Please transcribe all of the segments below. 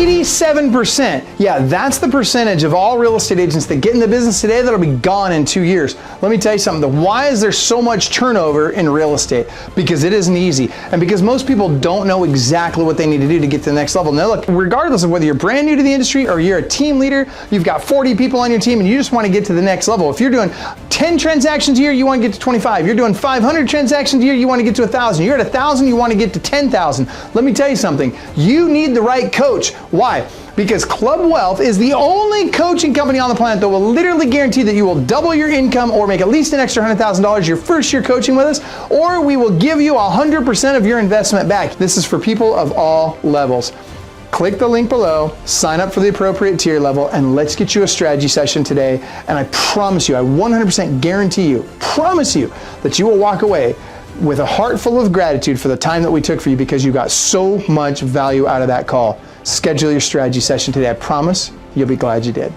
87%. Yeah, that's the percentage of all real estate agents that get in the business today that'll be gone in 2 years. Let me tell you something. Why is there so much turnover in real estate? Because it isn't easy. And because most people don't know exactly what they need to do to get to the next level. Now look, regardless of whether you're brand new to the industry or you're a team leader, you've got 40 people on your team and you just want to get to the next level. If you're doing 10 transactions a year, you want to get to 25. You're doing 500 transactions a year, you want to get to 1,000. You're at 1,000, you want to get to 10,000. Let me tell you something. You need the right coach. Why? Because Clubwealth is the only coaching company on the planet that will literally guarantee that you will double your income or make at least an extra $100,000 your first year coaching with us, or we will give you 100% of your investment back. This is for people of all levels. Click the link below, sign up for the appropriate tier level, and let's get you a strategy session today. And I promise you, I 100% guarantee you, promise you that you will walk away with a heart full of gratitude for the time that we took for you because you got so much value out of that call. Schedule your strategy session today. I promise you'll be glad you did.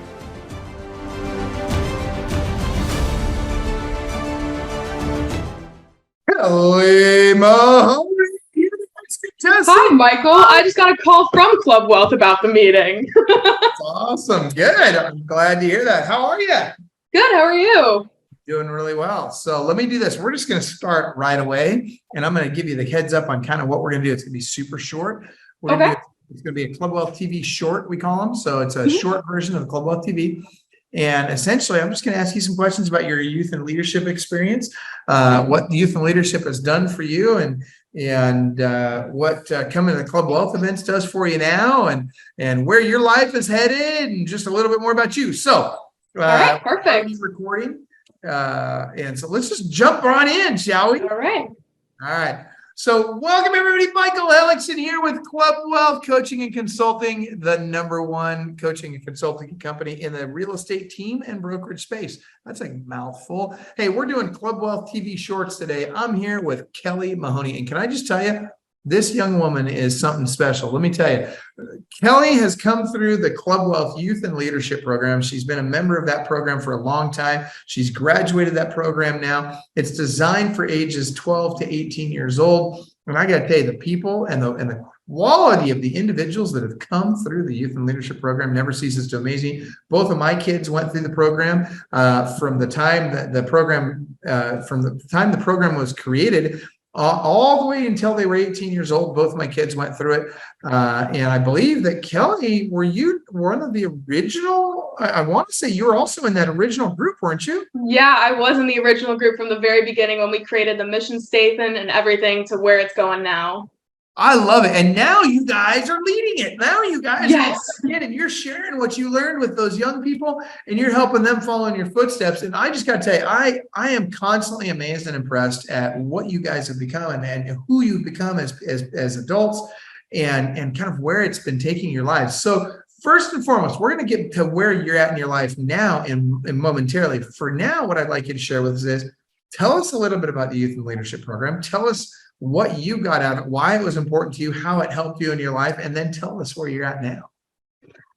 Kelly Mahoney. Hi, Michael. I just got a call from Clubwealth about the meeting. That's awesome. Good. I'm glad to hear that. How are you? Good. How are you? Doing really well. So let me do this. We're just going to start right away, and I'm going to give you the heads up on kind of what we're going to do. It's going to be super short. It's going to be a Clubwealth TV short, we call them. So it's a short version of the Clubwealth TV. And essentially, I'm just going to ask you some questions about your youth and leadership experience, what youth and leadership has done for you, and what coming to the Clubwealth events does for you now, and where your life is headed, and just a little bit more about you. So, all right, perfect. Recording. And so let's just jump on in, shall we? All right. All right. So welcome everybody. Michael Hellickson here with Clubwealth Coaching and Consulting, the #1 coaching and consulting company in the real estate team and brokerage space. That's a mouthful. Hey, we're doing Clubwealth TV shorts today. I'm here with Kelly Mahoney. And can I just tell you, this young woman is something special. Let me tell you, Kelly has come through the Clubwealth Youth and Leadership Program. She's been a member of that program for a long time. She's graduated that program now. It's designed for ages 12 to 18 years old. And I got to tell you, the people and the quality of the individuals that have come through the Youth and Leadership Program never ceases to amaze me. Both of my kids went through the program from the time that the program was created. All the way until they were 18 years old, both my kids went through it. And I believe that Kelly, were you one of the original? I want to say you were also in that original group, weren't you? Yeah, I was in the original group from the very beginning when we created the mission statement and everything to where it's going now. I love it. And now you guys are leading it. Now you guys yes. are in and you're sharing what you learned with those young people and you're helping them follow in your footsteps. And I just got to tell you, I am constantly amazed and impressed at what you guys have become and who you've become as adults and kind of where it's been taking your lives. So first and foremost, we're going to get to where you're at in your life now and momentarily. For now, what I'd like you to share with us is tell us a little bit about the Youth and Leadership Program. Tell us what you got out of it, why it was important to you, how it helped you in your life, and then tell us where you're at now.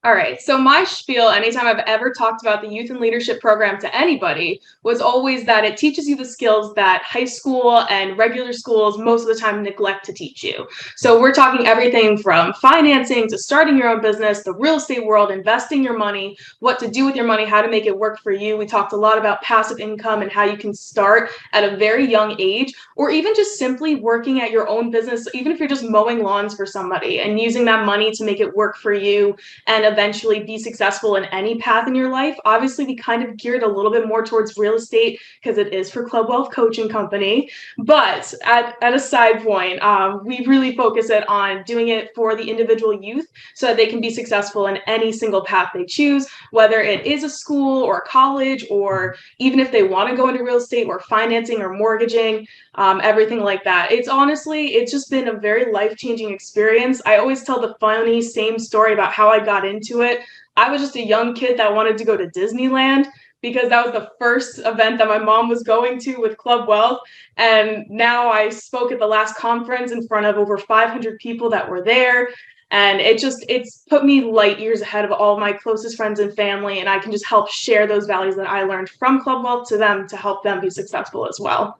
All right. So my spiel, anytime I've ever talked about the Youth and Leadership Program to anybody, was always that it teaches you the skills that high school and regular schools most of the time neglect to teach you. So we're talking everything from financing to starting your own business, the real estate world, investing your money, what to do with your money, how to make it work for you. We talked a lot about passive income and how you can start at a very young age, or even just simply working at your own business, even if you're just mowing lawns for somebody and using that money to make it work for you and eventually be successful in any path in your life. Obviously, we kind of geared a little bit more towards real estate because it is for Clubwealth Coaching Company. But at a side point, we really focus it on doing it for the individual youth so that they can be successful in any single path they choose, whether it is a school or a college, or even if they want to go into real estate or financing or mortgaging, everything like that. It's just been a very life-changing experience. I always tell the funny same story about how I got into it. I was just a young kid that wanted to go to Disneyland because that was the first event that my mom was going to with Clubwealth. And now I spoke at the last conference in front of over 500 people that were there. And it's put me light years ahead of all my closest friends and family. And I can just help share those values that I learned from Clubwealth to them to help them be successful as well.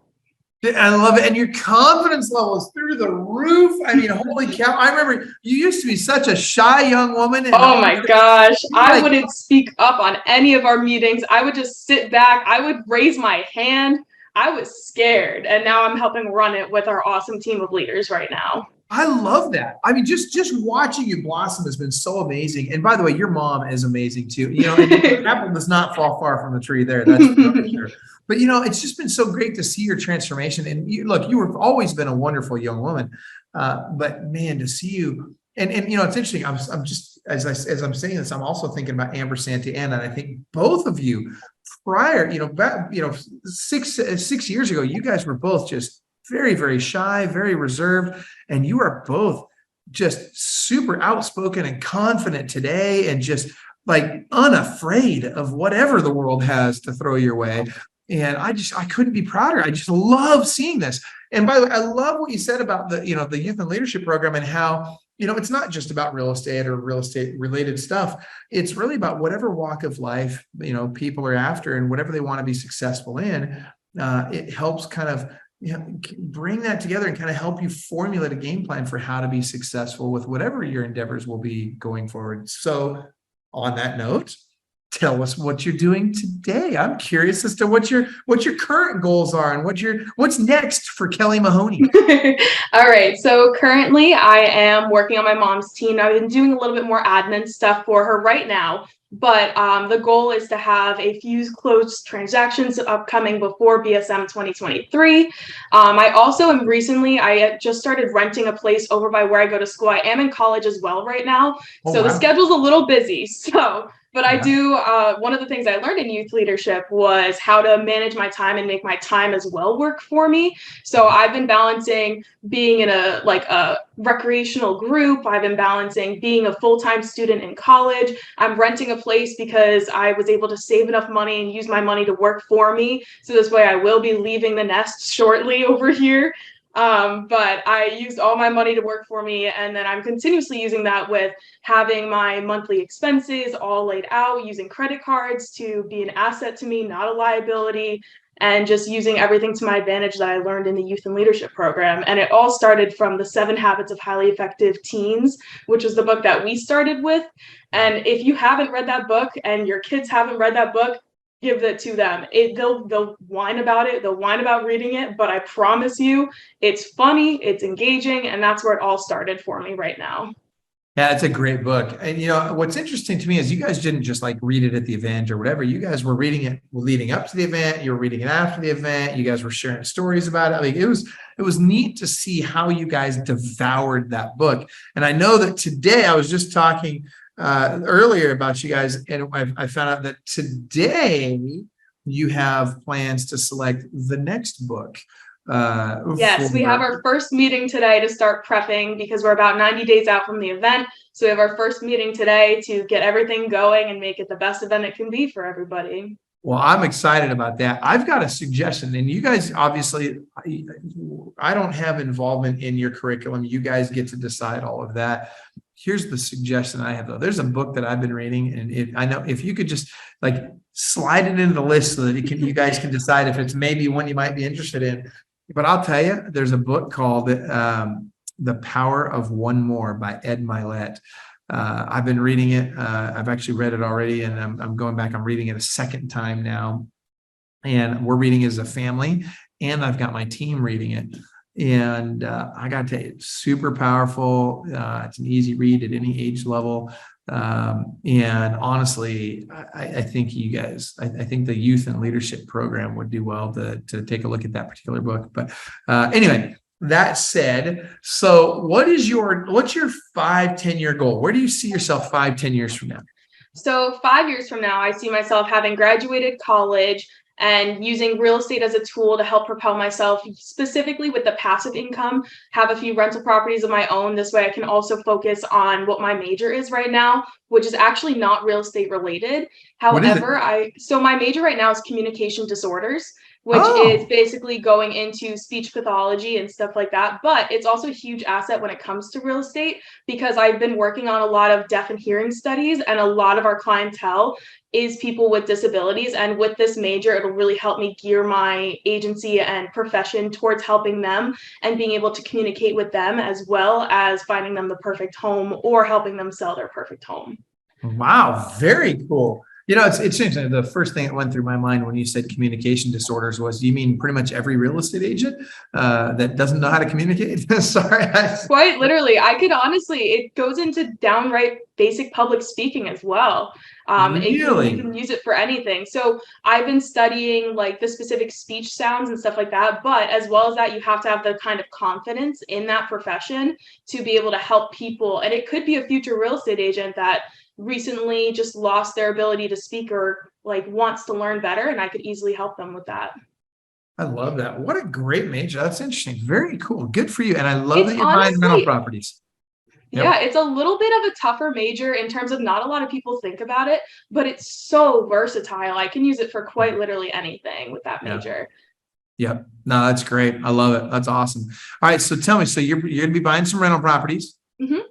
I love it. And your confidence level is through the roof. I mean, holy cow. I remember you used to be such a shy young woman. And Oh my gosh. I wouldn't speak up on any of our meetings. I would just sit back. I would raise my hand. I was scared. And now I'm helping run it with our awesome team of leaders right now. I love that. I mean, just watching you blossom has been so amazing. And by the way, your mom is amazing too. You know, and the apple does not fall far from the tree there. That's for sure. But you know, it's just been so great to see your transformation. And you, look, you have always been a wonderful young woman. But man, to see you, and you know, it's interesting. I'm just as I'm saying this, I'm also thinking about Amber Santa Ana, and I think both of you prior, back, 6 years ago, you guys were both just very, very shy, very reserved, and you are both just super outspoken and confident today, and just like unafraid of whatever the world has to throw your way. And I couldn't be prouder. I just love seeing this. And by the way, I love what you said about the youth and leadership program, and how, it's not just about real estate or real estate related stuff. It's really about whatever walk of life, people are after, and whatever they want to be successful in. It helps kind of bring that together and kind of help you formulate a game plan for how to be successful with whatever your endeavors will be going forward. So on that note, tell us what you're doing today. I'm curious as to what your current goals are, and what's next for Kelly Mahoney. All right. So currently I am working on my mom's team. I've been doing a little bit more admin stuff for her right now, but the goal is to have a few closed transactions upcoming before BSM 2023. I also I just started renting a place over by where I go to school. I am in college as well right now. Oh, so wow. The schedule's a little busy. But I do, one of the things I learned in youth leadership was how to manage my time and make my time as well work for me. So I've been balancing being in a recreational group. I've been balancing being a full-time student in college. I'm renting a place because I was able to save enough money and use my money to work for me. So this way I will be leaving the nest shortly over here. But I used all my money to work for me, and then I'm continuously using that with having my monthly expenses all laid out, using credit cards to be an asset to me, not a liability, and just using everything to my advantage that I learned in the youth and leadership program. And it all started from the 7 Habits of Highly Effective Teens, which was the book that we started with. And if you haven't read that book and your kids haven't read that book, give it to them. They'll whine about it. They'll whine about reading it, but I promise you, it's funny, it's engaging, and that's where it all started for me right now. Yeah, it's a great book. And what's interesting to me is you guys didn't just like read it at the event or whatever. You guys were reading it leading up to the event. You were reading it after the event. You guys were sharing stories about it. Like it was neat to see how you guys devoured that book. And I know that today, I was just talking earlier about you guys, and I found out that today you have plans to select the next book. Yes, we have our first meeting today to start prepping, because we're about 90 days out from the event. So we have our first meeting today to get everything going and make it the best event it can be for everybody. Well, I'm excited about that. I've got a suggestion, and you guys, obviously, I don't have involvement in your curriculum. You guys get to decide all of that. Here's the suggestion I have, though. There's a book that I've been reading, and I know if you could just like slide it into the list so that you guys can decide if it's maybe one you might be interested in. But I'll tell you, there's a book called The Power of One More by Ed Milet. I've been reading it. I've actually read it already, and I'm going back. I'm reading it a second time now. And we're reading as a family, and I've got my team reading it. And I got to tell you, it's super powerful. It's an easy read at any age level. And honestly, I think you guys, I think the youth and leadership program would do well to take a look at that particular book. But anyway, that said, so what's your 5-10 year goal? Where do you see yourself 5-10 years from now? So 5 years from now, I see myself having graduated college and using real estate as a tool to help propel myself, specifically with the passive income, have a few rental properties of my own. This way I can also focus on what my major is right now, which is actually not real estate related. What is it? However, so my major right now is communication disorders, which is Oh, basically going into speech pathology and stuff like that. But it's also a huge asset when it comes to real estate because I've been working on a lot of deaf and hearing studies, and a lot of our clientele is people with disabilities. And with this major, it'll really help me gear my agency and profession towards helping them and being able to communicate with them, as well as finding them the perfect home or helping them sell their perfect home. wow. Very cool. It's interesting. The first thing that went through my mind when you said communication disorders was, you mean pretty much every real estate agent that doesn't know how to communicate? Sorry. Quite literally, I could honestly, it goes into downright basic public speaking as well. You Really? can use it for anything. So I've been studying like the specific speech sounds and stuff like that. But as well as that, you have to have the kind of confidence in that profession to be able to help people. And it could be a future real estate agent that recently just lost their ability to speak or like wants to learn better, and I could easily help them with that. I love that. What a great major. That's interesting. Very cool. Good for you. And I love It's that you're buying rental honestly, properties. Yep. yeah, it's a little bit of a tougher major in terms of not a lot of people think about it, but it's so versatile. I can use it for quite literally anything with that Yeah. major. Yep. No, that's great. I love it. That's awesome. All right. So tell me, so you're going to be buying some rental properties. Mhm.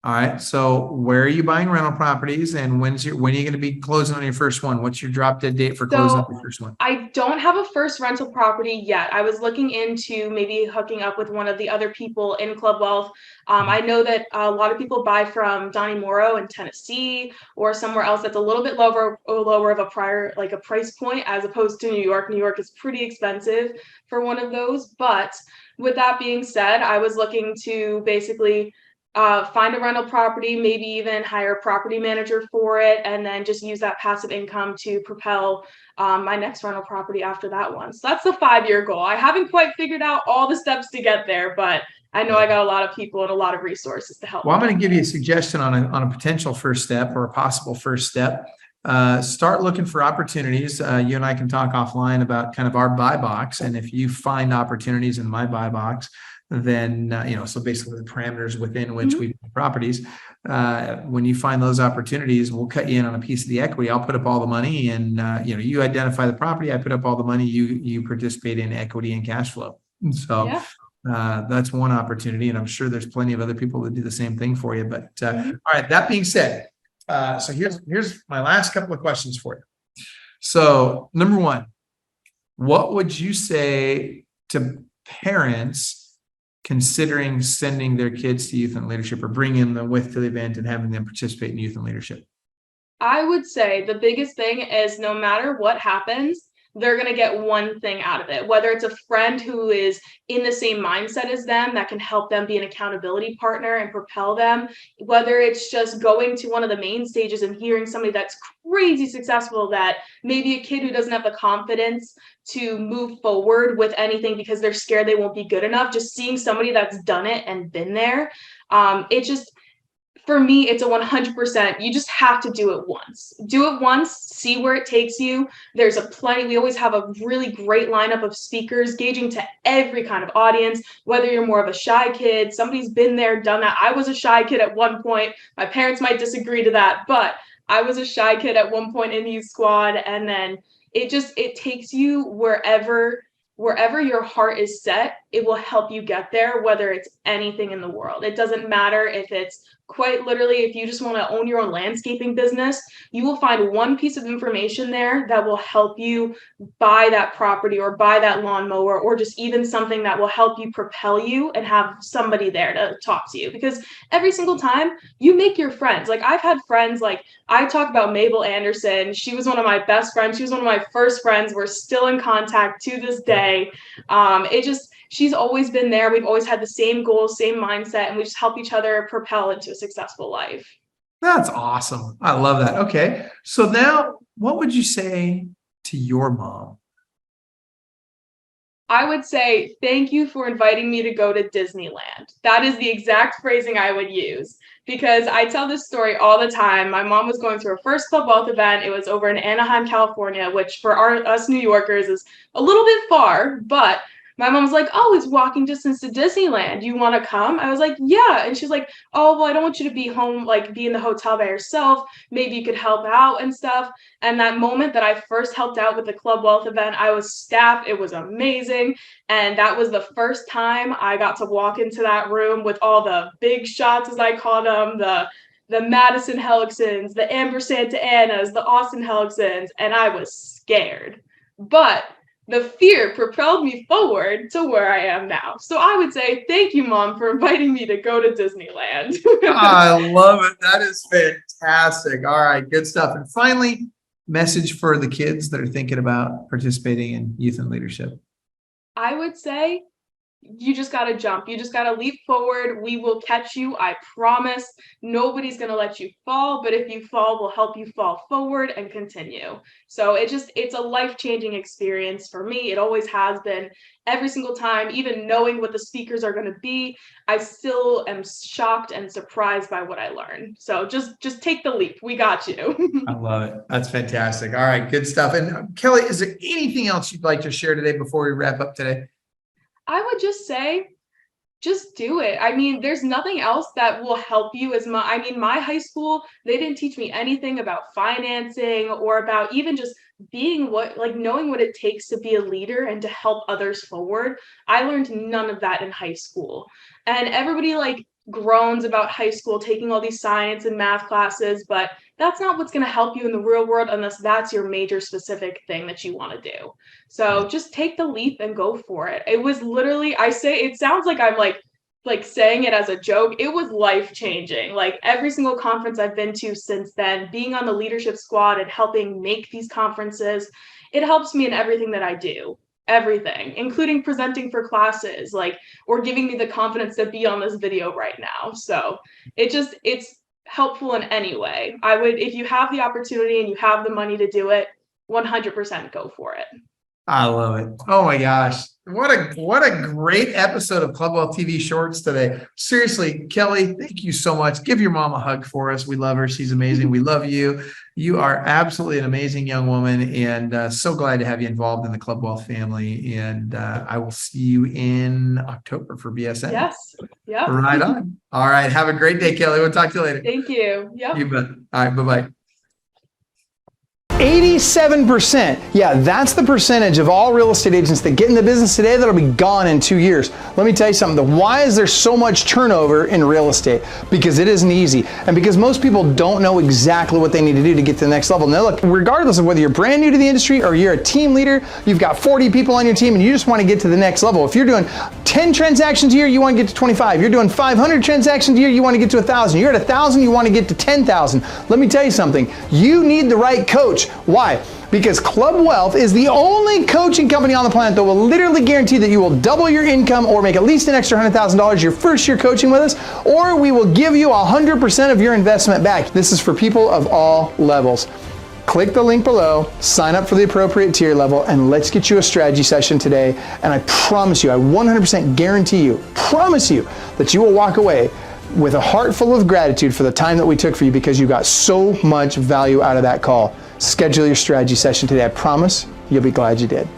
All right. So where are you buying rental properties, and when are you going to be closing on your first one? What's your drop dead date for closing on So your first one? I don't have a first rental property yet. I was looking into maybe hooking up with one of the other people in Clubwealth. I know that a lot of people buy from Donnie Morrow in Tennessee or somewhere else that's a little bit lower of a price point as opposed to New York. New York is pretty expensive for one of those. But with that being said, I was looking to basically find a rental property, maybe even hire a property manager for it, and then just use that passive income to propel my next rental property after that one. So that's the 5-year goal. I haven't quite figured out all the steps to get there, but I know I got a lot of people and a lot of resources to help Well, I'm me going to get give you a suggestion on a potential first step or a possible first step. Start looking for opportunities. You and I can talk offline about kind of our buy box. And if you find opportunities in my buy box, then, so basically the parameters within which Mhm. we buy properties, when you find those opportunities, we'll cut you in on a piece of the equity. I'll put up all the money, and, you identify the property, I put up all the money, you participate in equity and cash flow. So Yeah. that's one opportunity, and I'm sure there's plenty of other people that do the same thing for you. But Mhm. all right, that being said, so here's my last couple of questions for you. So number one, what would you say to parents considering sending their kids to youth and leadership, or bringing them with to the event and having them participate in youth and leadership? I would say the biggest thing is no matter what happens, they're going to get one thing out of it, whether it's a friend who is in the same mindset as them that can help them be an accountability partner and propel them, whether it's just going to one of the main stages and hearing somebody that's crazy successful, that maybe a kid who doesn't have the confidence to move forward with anything because they're scared they won't be good enough, just seeing somebody that's done it and been there. It just, for me, it's a 100%. You just have to do it once. Do it once, see where it takes you. There's we always have a really great lineup of speakers gauging to every kind of audience, whether you're more of a shy kid, somebody's been there, done that. I was a shy kid at one point. My parents might disagree to that, but I was a shy kid at one point in Youth Squad. And then it takes you wherever your heart is set. It will help you get there, whether it's anything in the world. It doesn't matter if it's quite literally, if you just want to own your own landscaping business, you will find one piece of information there that will help you buy that property or buy that lawnmower, or just even something that will help you propel you and have somebody there to talk to you. Because every single time you make your friends, like I've had friends, like I talk about Mabel Anderson. She was one of my best friends. She was one of my first friends. We're still in contact to this day. She's always been there. We've always had the same goals, same mindset, and we just help each other propel into a successful life. That's awesome. I love that. Okay. So now what would you say to your mom? I would say, thank you for inviting me to go to Disneyland. That is the exact phrasing I would use, because I tell this story all the time. My mom was going to her first Clubwealth event. It was over in Anaheim, California, which for us New Yorkers is a little bit far, but my mom's like, oh, it's walking distance to Disneyland. Do you want to come? I was like, yeah. And she's like, oh, well, I don't want you to be home, like be in the hotel by yourself. Maybe you could help out and stuff. And that moment that I first helped out with the Clubwealth event, I was staff. It was amazing. And that was the first time I got to walk into that room with all the big shots, as I called them, the Madison Hellicksons, the Amber Santa Annas, the Austin Hellicksons, and I was scared. But the fear propelled me forward to where I am now. So I would say, thank you, Mom, for inviting me to go to Disneyland. I love it. That is fantastic. All right, good stuff. And finally, message for the kids that are thinking about participating in youth and leadership. I would say, you just got to jump. You just got to leap forward. We will catch you. I promise. Nobody's going to let you fall, but if you fall, we'll help you fall forward and continue. So it's a life-changing experience for me. It always has been. Every single time, even knowing what the speakers are going to be, I still am shocked and surprised by what I learned. So just take the leap. We got you. I love it. That's fantastic. All right, good stuff. And Kelly, is there anything else you'd like to share today before we wrap up today? I would just say, just do it. I mean, there's nothing else that will help you as much. I mean, my high school, they didn't teach me anything about financing or about even just being knowing what it takes to be a leader and to help others forward. I learned none of that in high school. And everybody groans about high school, taking all these science and math classes, but that's not what's going to help you in the real world unless that's your major specific thing that you want to do. So just take the leap and go for it. It was literally, I say, it sounds like I'm like saying it as a joke. It was life-changing. Like every single conference I've been to since then, being on the leadership squad and helping make these conferences, it helps me in everything that I do. Everything, including presenting for classes, or giving me the confidence to be on this video right now. So it's helpful in any way. I would, if you have the opportunity and you have the money to do it, 100% go for it. I love it. Oh my gosh. What a great episode of Clubwealth TV Shorts today. Seriously, Kelly, thank you so much. Give your mom a hug for us. We love her. She's amazing. We love you. You are absolutely an amazing young woman, and so glad to have you involved in the Clubwealth family. And I will see you in October for BSN. Yes. Yeah. Right on. All right. Have a great day, Kelly. We'll talk to you later. Thank you. Yep. You bet. All right. Bye-bye. 87%. Yeah, that's the percentage of all real estate agents that get in the business today that'll be gone in 2 years. Let me tell you something. Why is there so much turnover in real estate? Because it isn't easy. And because most people don't know exactly what they need to do to get to the next level. Now look, regardless of whether you're brand new to the industry or you're a team leader, you've got 40 people on your team and you just want to get to the next level. If you're doing 10 transactions a year, you want to get to 25. You're doing 500 transactions a year, you want to get to 1,000. You're at 1,000, you want to get to 10,000. Let me tell you something. You need the right coach. Why? Because Clubwealth is the only coaching company on the planet that will literally guarantee that you will double your income or make at least an extra $100,000 your first year coaching with us, or we will give you 100% of your investment back. This is for people of all levels. Click the link below, sign up for the appropriate tier level, and let's get you a strategy session today. And I promise you, I 100% guarantee you, promise you that you will walk away with a heart full of gratitude for the time that we took for you, because you got so much value out of that call. Schedule your strategy session today. I promise you'll be glad you did.